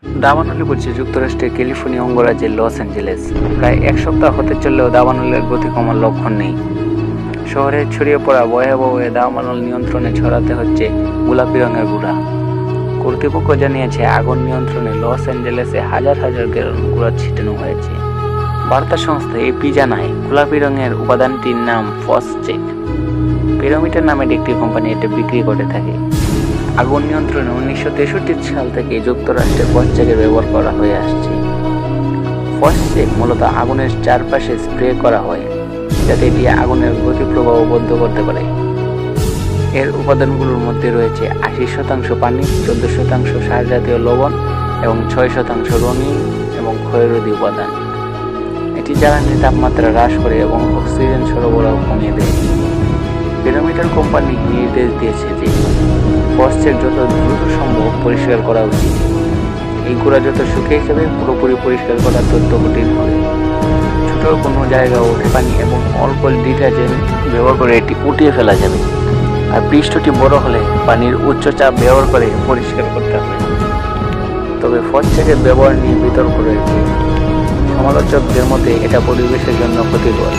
দাবানলে পড়ছে যুক্তরাষ্ট্রের ক্যালিফোর্নিয়া অঙ্গরাজ্যের লস অ্যাঞ্জেলেস। প্রায় এক সপ্তাহ হতে চললেও দাবানলের গতি কমার লক্ষণ নেই। শহরে ছড়িয়ে পড়া ভয়াবহ দাবানল নিয়ন্ত্রণে ছড়াতে হচ্ছে গোলাপি রঙের গুঁড়া। কর্তৃপক্ষ জানিয়েছে, আগুন নিয়ন্ত্রণে লস অ্যাঞ্জেলেসে হাজার হাজার গ্যালন গুঁড়া ছিটানো হয়েছে। বার্তা সংস্থা এপি জানায়, গোলাপি রঙের উপাদানটির নাম ফসচেক। পিরামিটার নামের একটি কোম্পানি এটা বিক্রি করে থাকে। আগুন নিয়ন্ত্রণে 1963 সাল থেকে যুক্তরাষ্ট্রে ফসচেকের ব্যবহার করা হয়ে আসছে। ফসচেক মূলত আগুনের চারপাশে স্প্রে করা হয়, যাতে এটি আগুনের গতি প্রবাহ বন্ধ করতে পারে। এর উপাদানগুলোর মধ্যে রয়েছে 80% পানি, 14% সার জাতীয় লবণ এবং 6% রঙিন এবং ক্ষয়রোধী উপাদান। এটি জ্বালানির তাপমাত্রা হ্রাস করে এবং অক্সিজেন সরবরাহ কমিয়ে দেয়। পিরামিটার কোম্পানি নির্দেশ দিয়েছে যে ফসচেক যত দ্রুত সম্ভব পরিষ্কার করা উচিত। এই গুঁড়া যত শুকিয়ে যাবে, পুরোপুরি পরিষ্কার করার তথ্য কঠিন হবে। ছোট কোনো জায়গা ওঠে পানি এবং অল্প ডিটারজেন্ট ব্যবহার করে এটি উঠিয়ে ফেলা যাবে। আর পৃষ্ঠটি বড় হলে পানির উচ্চ চাপ ব্যবহার করে পরিষ্কার করতে হবে। তবে ফসচেকের ব্যবহার নিয়ে বিতর্ক রয়েছে। সমালোচকদের মতে এটা পরিবেশের জন্য ক্ষতিকর।